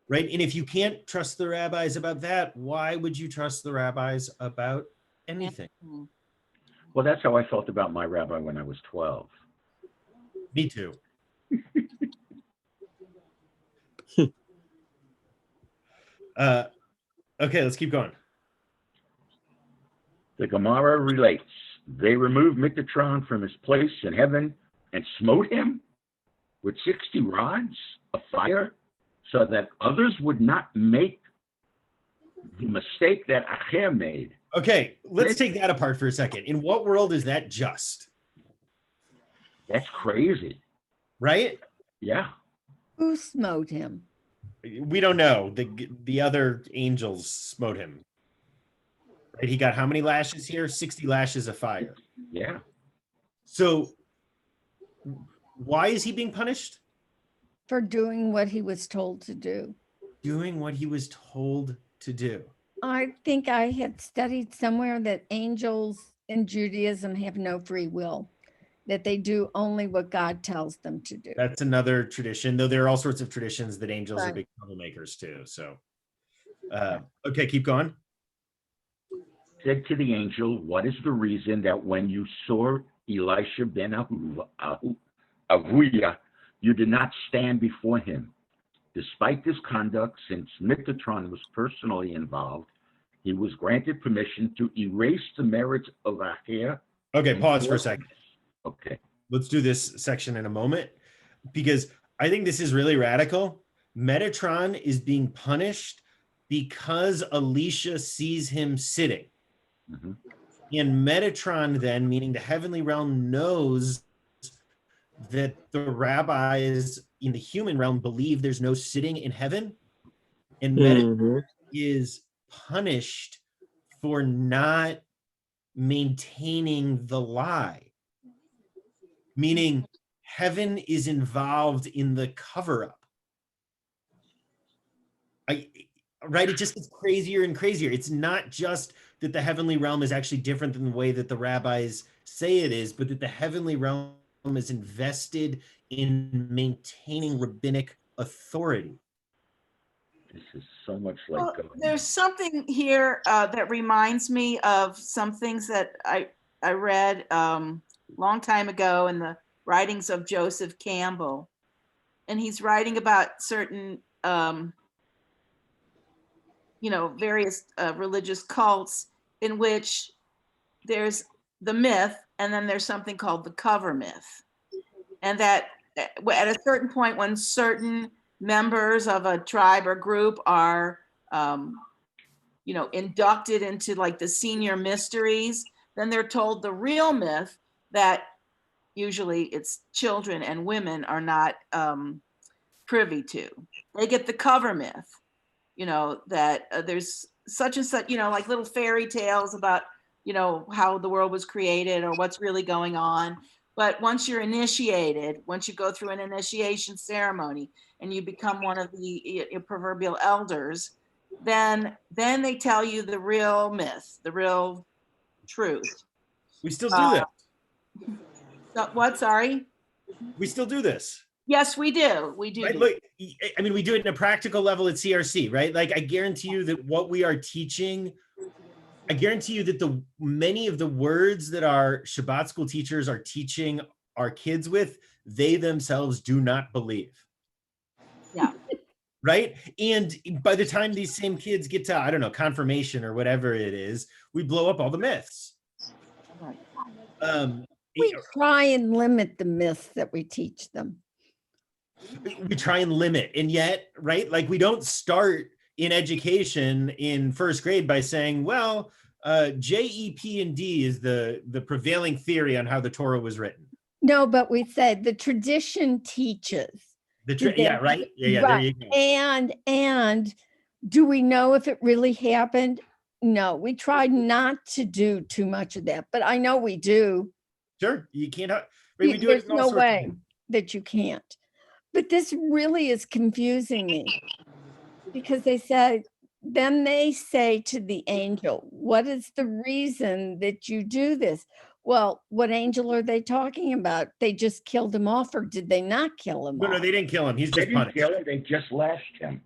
Right? And if you can't trust the rabbis about that, why would you trust the rabbis about anything? Well, that's how I felt about my rabbi when I was 12. Me too. Okay, let's keep going. The Gemara relates, they removed Metatron from his place in heaven and smote him with 60 rods of fire so that others would not make the mistake that Acher made. Okay, let's take that apart for a second. In what world is that just? That's crazy. Right? Yeah. Who smote him? We don't know. The other angels smote him. Right? He got how many lashes here? 60 lashes of fire. Yeah. So why is he being punished? For doing what he was told to do. Doing what he was told to do. I think I had studied somewhere that angels in Judaism have no free will, that they do only what God tells them to do. That's another tradition, though there are all sorts of traditions that angels are Right. big troublemakers too. So, okay, keep going. Said to the angel, what is the reason that when you saw Elisha ben Avuya, you did not stand before him? Despite this conduct, since Metatron was personally involved, he was granted permission to erase the merits of Acher. Okay, pause for a second. Okay. Let's do this section in a moment, because I think this is really radical. Metatron is being punished because Elisha sees him sitting. Mhm. And Metatron then, meaning the heavenly realm, knows that the rabbis in the human realm believe there's no sitting in heaven, and Metatron is punished for not maintaining the lie, meaning heaven is involved in the cover-up. Right? It just gets crazier and crazier. It's not just that the heavenly realm is actually different than the way that the rabbis say it is, but that the heavenly realm is invested in maintaining rabbinic authority. This is so much like Well, God. there's something here that reminds me of some things that I read long time ago in the writings of Joseph Campbell. And he's writing about certain, various religious cults in which there's the myth, and then there's something called the cover myth. And that at a certain point, when certain members of a tribe or group are inducted into like the senior mysteries, then they're told the real myth that usually it's children and women are not privy to. They get the cover myth, that there's such and such, like little fairy tales about, how the world was created or what's really going on. But once you're initiated, once you go through an initiation ceremony and you become one of the proverbial elders, then they tell you the real myth, the real truth. We still do that. What? Sorry? We still do this. Yes, we do. We do. Right? Look, I mean, we do it in a practical level at CRC, right? Like, I guarantee you that what we are teaching, I guarantee you that many of the words that our Shabbat school teachers are teaching our kids with, they themselves do not believe. Yeah. Right? And by the time these same kids get to, I don't know, confirmation or whatever it is, we blow up all the myths. Right. We try and limit the myths that we teach them. We try and limit, and yet, right, like, we don't start in education in first grade by saying, well, J, E, P, and D is the prevailing theory on how the Torah was written. No, but we said the tradition teaches. Yeah, right. Yeah, right. There you go. And do we know if it really happened? No, we tried not to do too much of that, but I know we do. Sure, you can't. Right, we do There's it in all no sorts of way ways. that you can't. But this really is confusing me because they say to the angel, what is the reason that you do this? Well, what angel are they talking about? They just killed him off, or did they not kill him off? No, they didn't kill him. He's They just didn't punished. kill him, they just lashed him.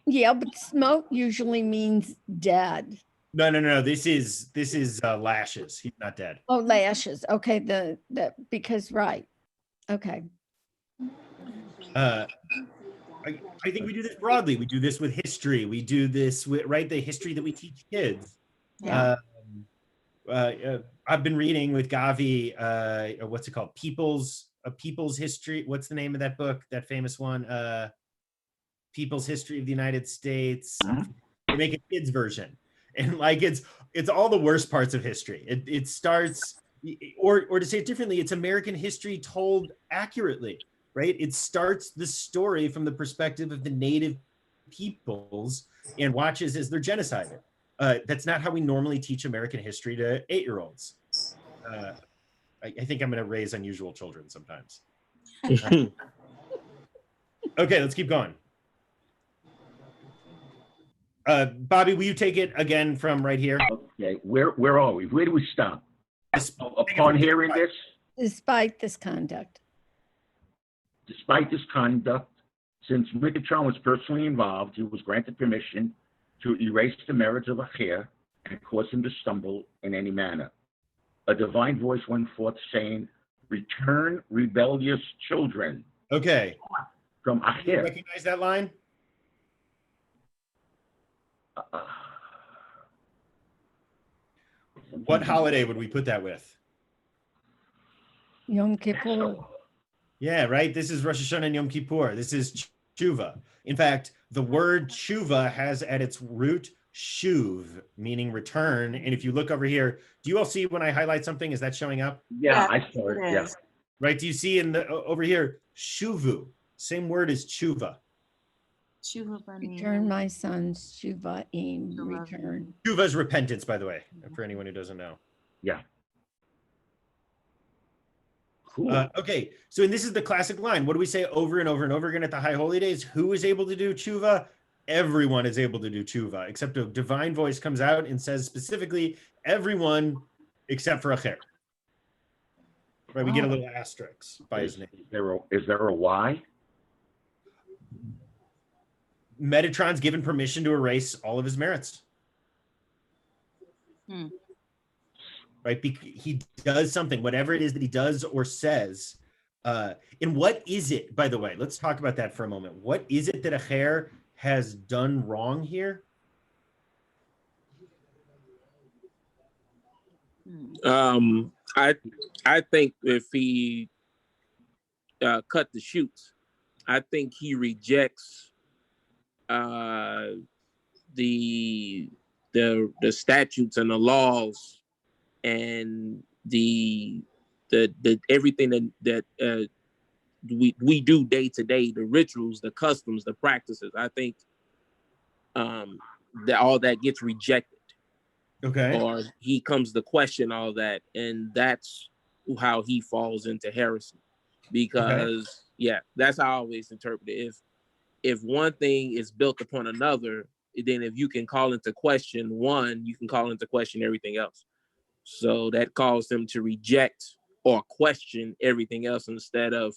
Yeah, but smoke usually means dead. No. This is lashes. He's not dead. Oh, lashes. Okay, because right. Okay. I think we do this broadly. We do this with history. We do this with, right, the history that we teach kids. Yeah. I've been reading with Gavi, what's it called? People's History. What's the name of that book? That famous one? People's History of the United States. They make a kids version, and like it's all the worst parts of history. It starts, or to say it differently, it's American history told accurately. Right? It starts the story from the perspective of the native peoples and watches as they're genocided. That's not how we normally teach American history to 8-year-olds. I think I'm going to raise unusual children sometimes. Okay, let's keep going. Bobby, will you take it again from right here? Okay, where are we? Where do we stop? Upon hearing this, Despite this conduct. despite this conduct, since Metatron was personally involved, he was granted permission to erase the merits of Acher and cause him to stumble in any manner. A divine voice went forth saying, "Return, rebellious children." Okay. From Do you Acher. recognize that line? What holiday would we put that with? Yom Kippur. Yeah, right. This is Rosh Hashanah and Yom Kippur. This is tshuva. In fact, the word tshuva has at its root shuv, meaning return. And if you look over here, do you all see when I highlight something, is that showing up? Yeah, Yes, I saw it. it Yeah. is. Right? Do you see in the over here, shuvu, same word as tshuva. Return my sons, Shuvaim, return. Tshuva is repentance, by the way, for anyone who doesn't know. Yeah. Cool. Okay, so and this is the classic line. What do we say over and over and over again at the High Holy Days? Who is able to do tshuva? Everyone is able to do tshuva, except a divine voice comes out and says specifically, everyone except for Acher. Right, we get a little asterisk by his name. Is there a why? Metatron's given permission to erase all of his merits. Right, he does something, whatever it is that he does or says. And what is it, by the way, let's talk about that for a moment. What is it that Acher has done wrong here? I think if he cut the shoots, I think he rejects the statutes and the laws and the everything that we do day to day, the rituals, the customs, the practices. I think that all that gets rejected. Okay. Or he comes to question all that, and that's how he falls into heresy. Because yeah, that's how I always interpret it. If one thing is built upon another, then if you can call into question one, you can call into question everything else. So that caused him to reject or question everything else instead of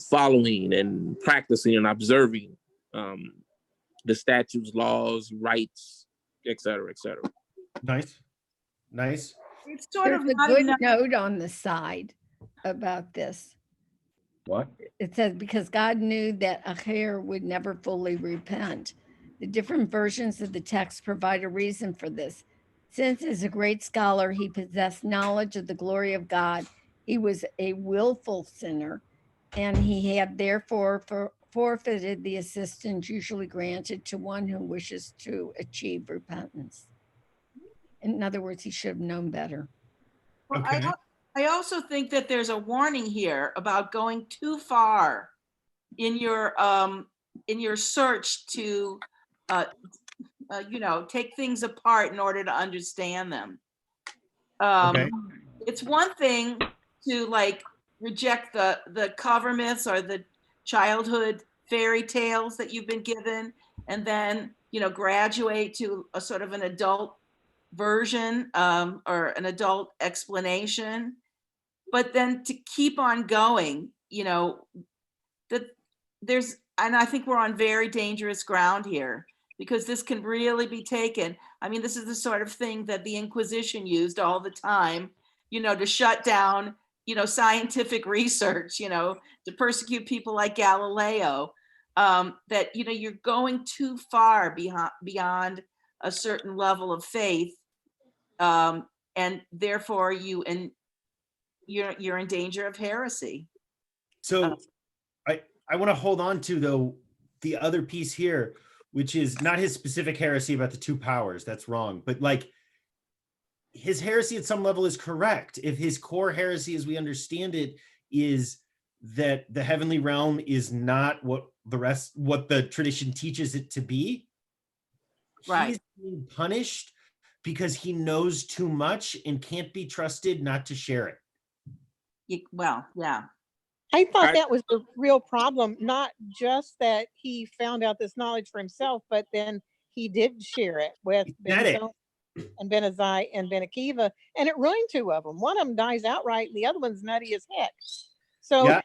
following and practicing and observing the statutes, laws, rights, etc., etc. Nice. It's sort There's of a not good enough. note on the side about this. What? It says, because God knew that Acher would never fully repent. The different versions of the text provide a reason for this. Since as a great scholar, he possessed knowledge of the glory of God, he was a willful sinner, and he had therefore forfeited the assistance usually granted to one who wishes to achieve repentance. In other words, he should have known better. Well, Okay. I also think that there's a warning here about going too far in your search to take things apart in order to understand them. Okay. It's one thing to like reject the cover myths or the childhood fairy tales that you've been given, and then graduate to a sort of an adult version or an adult explanation. But then to keep on going, that there's, and I think we're on very dangerous ground here, because this can really be taken. I mean, this is the sort of thing that the Inquisition used all the time, to shut down, scientific research, to persecute people like Galileo. That, you're going too far beyond a certain level of faith. And therefore you're in danger of heresy. So I want to hold on to, though, the other piece here, which is not his specific heresy about the two powers. That's wrong. But like his heresy at some level is correct. If his core heresy, as we understand it, is that the heavenly realm is not what the tradition teaches it to be, Right. He's being punished because he knows too much and can't be trusted not to share it. Well, yeah. I thought that was the real problem, not just that he found out this knowledge for himself, but then he did share it with Ben Zoma and Ben Azai and Ben Akiva, and it ruined two of them. One of them dies outright, and the other one's nutty as heck. So yeah.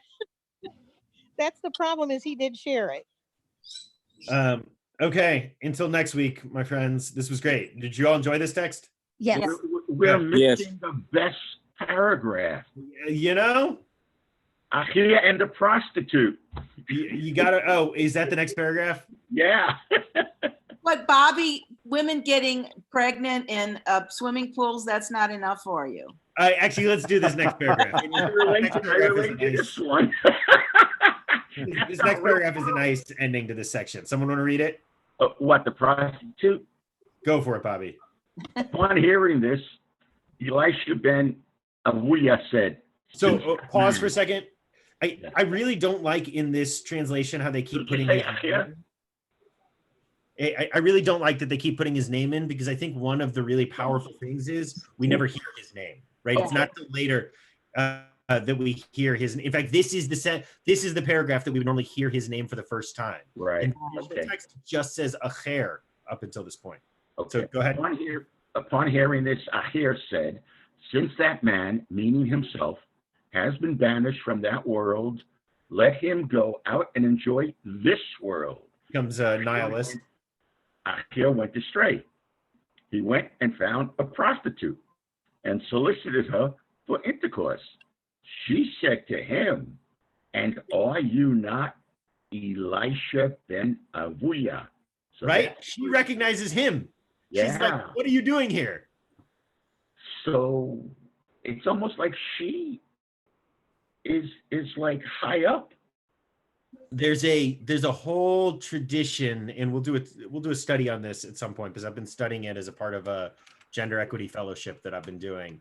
That's the problem, is he did share it. Okay, until next week, my friends. This was great. Did you all enjoy this text? Yes. We're missing the best paragraph. Achia and the prostitute. You gotta, is that the next paragraph? Yeah. But Bobby, women getting pregnant in swimming pools, that's not enough for you. Actually, let's do this next paragraph. I relate to this one. This next paragraph is a nice ending to this section. Someone want to read it? What, the prostitute? Go for it, Bobby. Upon hearing this, Elisha ben Avuya said. So pause for a second. I really don't like in this translation how they keep putting his name. I really don't like that they keep putting his name in, because I think one of the really powerful things is we never hear his name, right? It's not till later that we hear his. In fact, this is the paragraph that we would normally hear his name for the first time. Right. And the text just says Acher up until this point. Okay. So go ahead. Upon hearing this, Acher said, since that man, meaning himself, has been banished from that world, let him go out and enjoy this world. Becomes a nihilist. Acher went astray. He went and found a prostitute and solicited her for intercourse. She said to him, and are you not Elisha ben Avuya? So right? She recognizes him. Yeah. She's like, what are you doing here? So it's almost like she is like high up. There's a whole tradition, and we'll do a study on this at some point, because I've been studying it as a part of a gender equity fellowship that I've been doing.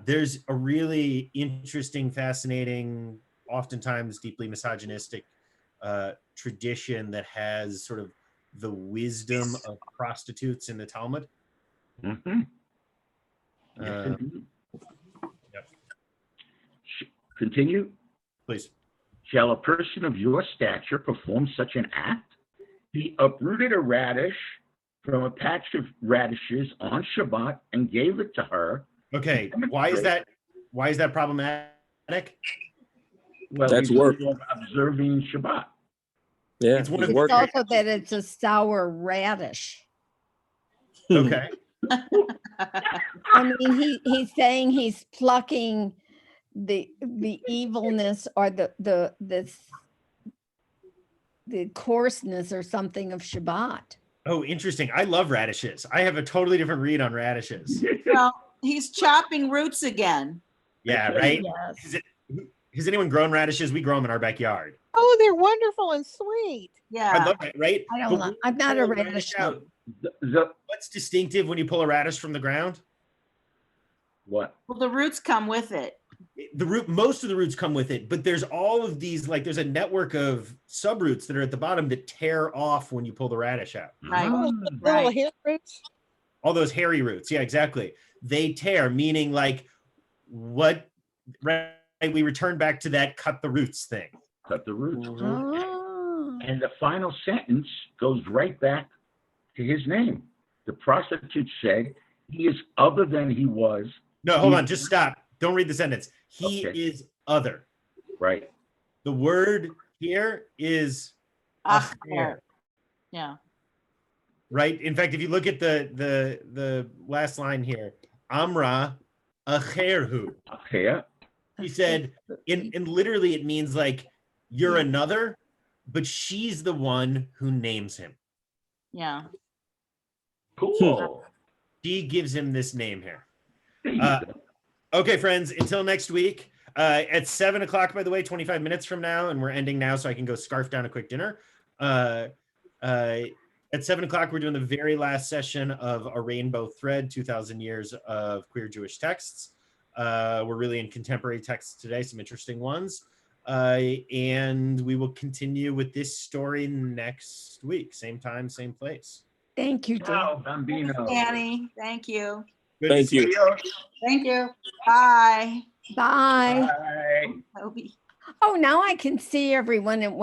There's a really interesting, fascinating, oftentimes deeply misogynistic tradition that has sort of the wisdom of prostitutes in the Talmud. Mm-hmm. Yep. Continue. Please. Shall a person of your stature perform such an act? He uprooted a radish from a patch of radishes on Shabbat and gave it to her. Okay, why is that problematic? Well, That's he's work. observing Shabbat. Yeah, It's one he's of the- working. Also that it's a sour radish. Okay. I mean, he's saying he's plucking the evilness or the coarseness or something of Shabbat. Oh, interesting. I love radishes. I have a totally different read on radishes. Well, he's chopping roots again. Yeah, right? Yes. Has anyone grown radishes? We grow them in our backyard. Oh, they're wonderful and sweet. I Yeah. love it, right? I don't But know. when I'm you not pull a radish out, The what's distinctive when you pull a radish from the ground? what? Well, the roots come with it. Most of the roots come with it, but there's all of these, like there's a network of subroots that are at the bottom that tear off when you pull the radish out. Right. Little Right. hair roots. All those hairy roots. Yeah, exactly. They tear, meaning like what, right? We return back to that cut the roots thing. Cut the roots. Oh. And the final sentence goes right back to his name. The prostitute said, he is other than he was. No, hold on, just stop. Don't read the sentence. He Okay. is other. Right. The word here is Acher. Yeah. right? In fact, if you look at the last line here, Amra acherhu. Acher. He said, and literally it means like you're another, but she's the one who names him. Yeah. Cool. She gives him this name here. There you go. Okay, friends, until next week. At 7 o'clock, by the way, 25 minutes from now, and we're ending now so I can go scarf down a quick dinner. At 7 o'clock, we're doing the very last session of A Rainbow Thread, 2,000 Years of Queer Jewish Texts. We're really in contemporary texts today, some interesting ones. And we will continue with this story next week. Same time, same place. Thank you, Dan. Ciao, bambino. Danny, thank you. Good to Thank see you. Adios. Thank you. Bye. Bye. Bye. Toby. Oh, now I can see everyone. It went